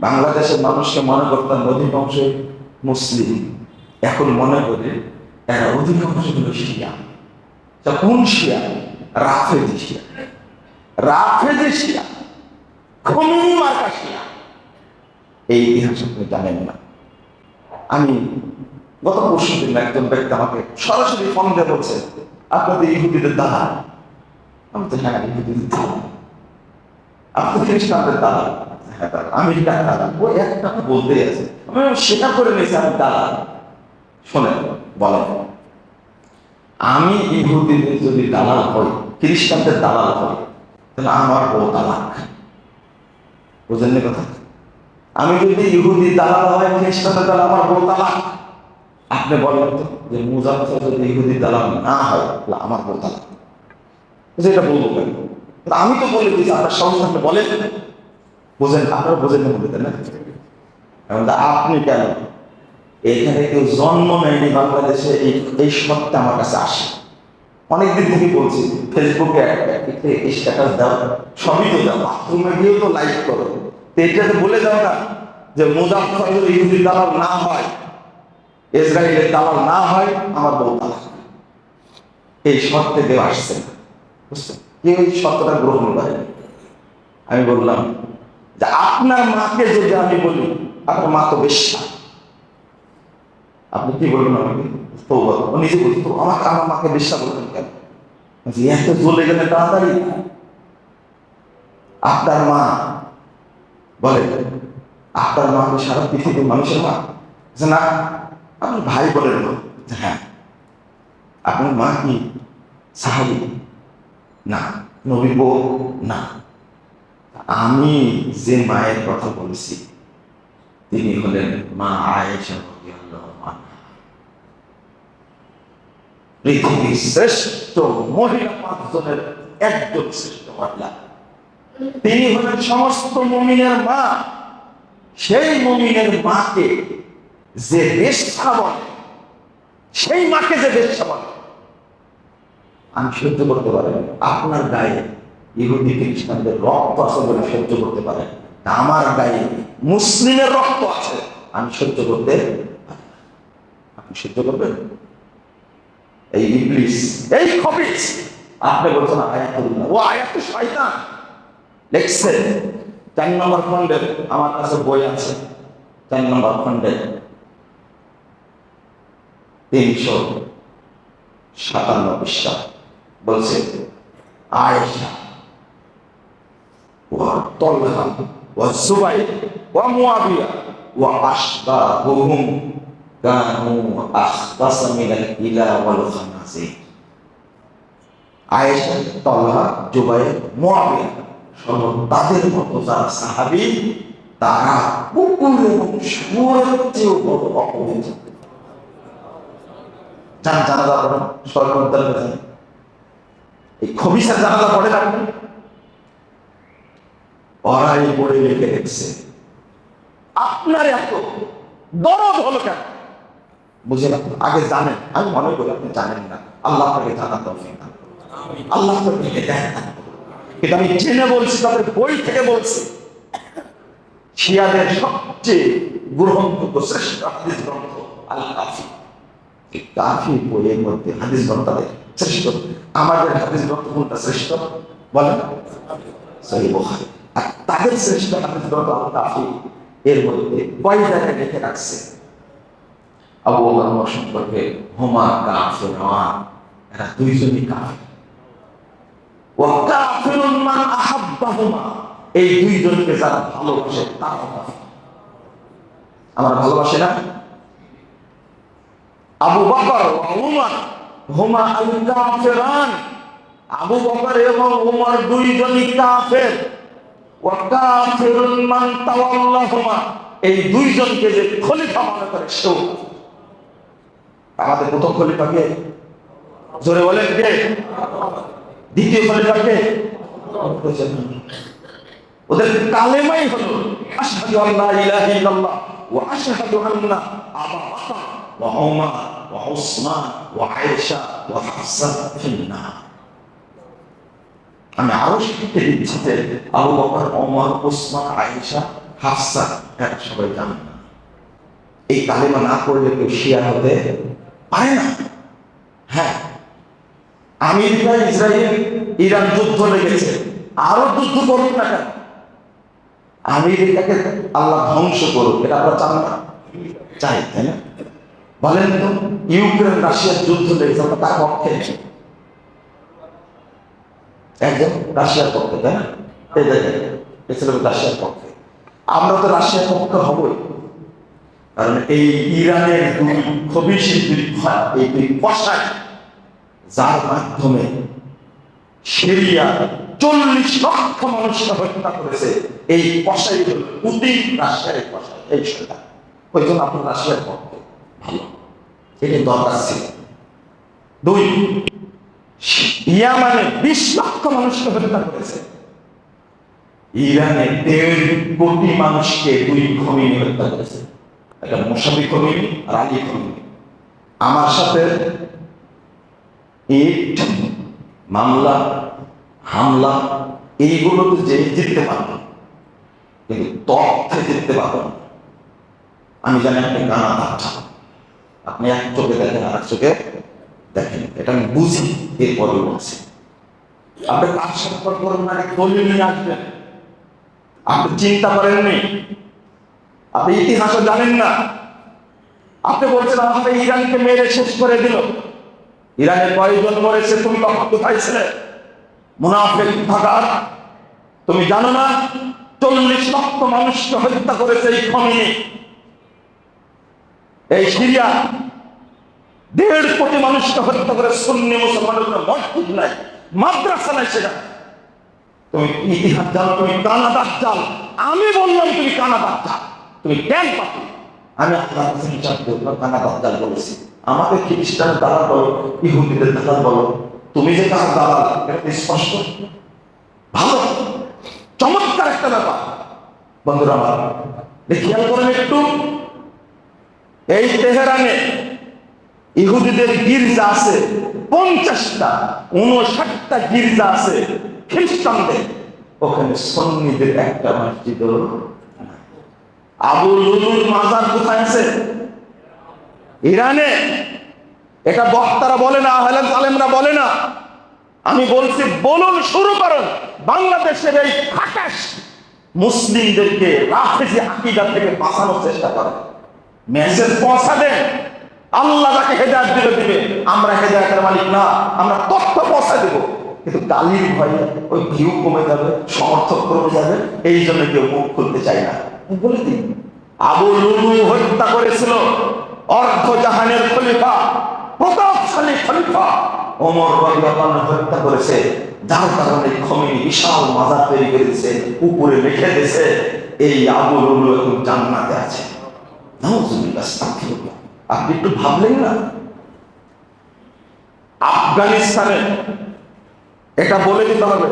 বাংলাদেশের মানুষকে মনে করতাম অধিকাংশ মুসলিম, এখন মনে করে এরা অধিকাংশ হলো শিয়া। তা কোন শিয়া? রাফেজি শিয়া। রাফেজি শিয়া, খোমেনি মার্কা শিয়া। এই ইতিহাস আপনি জানেন না। আমি গত পরশু দিন একজন ব্যক্তি আমাকে সরাসরি ফোন দিয়ে বলছে, আপনাদের ইহুদিদের দালাল। আমি তো হ্যাঁ, ইহুদিদের দালাল। আপনি খ্রিস্টানদের দালাল। হ্যাঁ দালাল, আমি দালাল। ওই একটা বলতেই আছে, আমি স্বীকার করে নিয়েছি আমি দালাল। শোনেন, বলেন, আমি ইহুদিদের যদি দালাল হই, খ্রিস্টানদের দালাল হই, তাহলে আমার বউ তালাক। বুঝলেন কথা? আমি যদি ইহুদি দালাল হয়, খ্রিস্টানদের দালাল, আমার বউ তালাক। আপনি বলেন তো যে মুজাফফর যদি ইহুদি দালাল না হয়, তাহলে আমার বউ তালাক। এটা বলবো কেন? আমি তো বলে দিচ্ছি, আপনার সংস্থাকে বলেন। বোঝেন, আপনারা বোঝেন না বলে দেন না। আপনি কেন? এখানে কেউ জন্ম নেয়নি বাংলাদেশে, এই সত্যটা আমার কাছে আসে। অনেকদিন থেকে বলছি, ফেসবুকে স্ট্যাটাস দাও, সবই তো দাও, বাথরুমে গিয়েও তো লাইক করো, তো এটাতে বলে দাও না যে মুজাফফর যদি ইহুদির দালাল না হয়, ইসরায়েলের দালাল না হয়, আমার বউ তালাক। এই শর্তে দেওয়া আসছে না, বুঝছেন? কেউ এই শর্তটা গ্রহণ করে। আমি বললাম যে আপনার মাকে যদি আমি বলি, আপনার মা তো বেশ্যা, আপনি কি বলবেন আমাকে? তো ও নিজে বলতো, আমাকে আমার মাকে বেশ্যা বলবেন কেন? এত জ্বলে গেলে তাড়াতাড়ি। আপনার মা বলে, আপনার মা কি সারা পৃথিবীর মানুষের মা? যে না। আপনি ভাই বলেন যে হ্যাঁ। আপনার মা কি সাহাবী? না। নবী বউ? না। আমি যে মায়ের কথা বলছি তিনি হলেন মা আয়েশা রাদিয়াল্লাহু আনহা। পৃথিবীর শ্রেষ্ঠ মহিলা 5 জনের একজন শ্রেষ্ঠ মহিলা। তিনি হলেন সমস্ত মুমিনের মা। সেই মুমিনের মাকে যে বেশ্যা বলে, সেই মাকে যে বেশ্যা বলে, আমি সহ্য করতে পারি। আপনার গায়ে ইহুদি খ্রিস্টানদের রক্ত আছে বলে সহ্য করতে পারেন, আমার গায়ে মুসলিমের রক্ত আছে, আমি সহ্য করতে পারি। আপনি সহ্য করবেন? এই ইবলিস, এই খবিস, আপনি বলছেন আয়াতুল্লাহ, ও আয়াত শয়তান। লেখছে 4 নম্বর খণ্ডের, আমার কাছে বই আছে, 4 নম্বর খণ্ডের 357 পৃষ্ঠা বলছে, আয়েশা ওয়া তালহা ওয়া যুবাইর ওয়া মুয়াবিয়া ওয়া আশবাহুহুম কানু আখতাসা মিনাল ইলা ওয়াল খানাসির। আয়েশা, তালহা, যুবাইর, মুয়াবিয়া সব তাদের মতো যারা সাহাবী, তারা কুকুর এবং শুয়োরের চেয়েও বড় অপবিত্র। যার জানাজা পড়েন সরকার, এই খবিসের জানাজা পড়ে না, ওরাই পড়ে লিখে রেখেছে। আপনার এত দরদ হলো কেন? বুঝলেন? আগে জানেন, আমি মনে করি আপনি জানেন না। আল্লাহ আপনাকে জানার তৌফিক দান করুন, আল্লাহ আপনাকে দেন। কিন্তু আমি জেনে বলছি, তাদের বই থেকে বলছি, শিয়াদের সবচেয়ে গ্রহণযোগ্য শ্রেষ্ঠ হাদিস গ্রন্থ আল কাফি। এই কাফি বইয়ের মধ্যে হাদিস গ্রন্থের শ্রেষ্ঠ। আমাদের হাদিস গ্রন্থ কোনটা শ্রেষ্ঠ বলেন? সহিহ বুখারী। আর তাদের শ্রেষ্ঠ হাদিস গ্রন্থ আল কাফি, এর মধ্যে কয় জায়গায় লিখে রাখছে আবু বকর সম্পর্কে, হুমা কাফিরান, এরা দুইজনই কাফির। ওয়া কাফিরুন মান আহাব্বাহুমা, এই দুইজনকে যারা ভালোবাসে তারাও কাফির। আমরা ভালোবাসি না? আবু বকর ওয়া উমর হুমা আল কাফিরান, আবু বকর এবং উমর দুইজনই কাফের। ওয়া কাফিরুন মান তাওয়াল্লাহুমা, এই দুইজনকে যে খলিফা মনে করে সেও। আমাদের প্রথম খলিফা কে? জোরে বলেন কে? দ্বিতীয় খলিফা কে? ওদের কালেমাই হলো আশহাদু আল্লা ইলাহা ইল্লাল্লাহ ওয়া আশহাদু আন্না আবু বকর ওয়া উমর ওয়া উসমান ওয়া আয়েশা ওয়া হাফসা ফিন্নার। আমি আরো শিখতে দিচ্ছি যে আবু বকর, ওমর, উসমান, আয়েশা হাফসা, এরা সবাই জানে না। এই কালেমা না পড়লে কেউ শিয়া হতে পারে না। হ্যাঁ, আমেরিকা, ইসরায়েল, ইরান যুদ্ধ লেগেছে, আরো যুদ্ধ করুক না কেন, আমেরিকাকে আল্লাহ ধ্বংস করুক, এটা আমরা চান না? চাই, তাই না? বলেন তো, ইউক্রেন রাশিয়ার যুদ্ধ লেগেছে, আমরা তার পক্ষে, একজন রাশিয়ার পক্ষে, তাই না? এই দেখেন, রাশিয়ার পক্ষে। আমরা তো রাশিয়ার পক্ষে হবই, কারণ এই ইরানের দুই খবিশি এই দুই কষাই, যার মাধ্যমে সিরিয়া 40 লক্ষ মানুষকে হত্যা করেছে, এই কষাই হল পুতিন, রাশিয়ার কষাই। এই সেটা ওই জন্য আপনার রাশিয়ার পক্ষে ভালো, এটি দরকার ছিল। দুই, ইয়ামানে 20 লক্ষ মানুষকে হত্যা করেছে, ইরানে 1.5 কোটি মানুষকে দুই খমিনি হত্যা করেছে। একটা মোসাবি খমিনি আর আলী খমিনি। আমার সাথে ইট, মামলা, হামলা এইগুলোতে যে জিততে পারব, কিন্তু তথ্যে জিততে পারব না। আমি জানি আপনি কানা বাচ্চা, আপনি এক চোখে দেখেন আর এক চোখে দেখেন, এটা আমি বুঝি, এরপরে বলছি। আপনি কাজ সম্পর্ক করবেন না, দলিল নিয়ে আসবেন, আপনি চিন্তা করেননি, আপনি ইতিহাসও জানেন না। আপনি বলছেন আমাদের ইরানকে মেরে শেষ করে দিল, ইরানের কয়েকজন মরেছে, তুমি তখন কোথায় ছিলে? মুনাফিক থাকার, তুমি জানো না 40 লক্ষ মানুষকে হত্যা করেছে এই খমিনি। এই সিরিয়া 1.5 কোটি মানুষকে হত্যা করে, সুন্নি মুসলমানের কোনো মসজিদ নাই, মাদ্রাসা নাই, সেটা তুমি ইতিহাস জানো? তুমি কানা দাজ্জাল। আমি বললাম তুমি কানা দাজ্জাল, তুমি কেন পাবো? আমি আপনার কাছে হিসাব করবো, কানা দাজ্জাল বলেছি। আমাকে খ্রিস্টানের দালাল বলো, ইহুদিদের দালাল বলো, তুমি যে কার দালাল এটা স্পষ্ট। ভালো, চমৎকার একটা ব্যাপার। বন্ধুরা আমার, খেয়াল করেন একটু, এই তেহরানে ইহুদিদের গির্জা আছে 50টা, 59টা গির্জা আছে খ্রিস্টানদের, ওখানে সুন্নিদের একটা মসজিদ। আবু লুলুর মাজার কোথায় আছে? ইরানে। এটা বক্তারা বলে না, আহলে আলেমরা বলে না, আমি বলছি বলুন, শুরু করুন। বাংলাদেশের এই খাটাস মুসলিমদেরকে রাফেজি আকীদা থেকে বাঁচানোর চেষ্টা করে, মেসেজ পৌঁছা দেন। আল্লাহ যাকে হেদায়েত দিবে, আমরা হেদায়েতের মালিক না, আমরা তথ্য পৌঁছা দেব, কিন্তু গালির ভয়ে ওই ভিউ কমে যাবে, সমর্থক কমে যাবে, এই জন্য কেউ মুখ খুলতে চায় না। বলে দিন, আবু লুলু হত্যা করেছিল অর্ধ জাহানের খলিফা, প্রতাপশালী খলিফা ওমর রাদিয়াল্লাহু আনহু হত্যা করেছে, যার কারণে খমেনি বিশাল মাজার তৈরি করেছে, উপরে লিখে দিয়েছে এই আবু লুলু এখন জান্নাতে আছে। নাউযুবিল্লাহ, আস্তাগফিরুল্লাহ। আপনি একটু ভাবলেন না? আফগানিস্তানে এটা বলে দিতে হবে।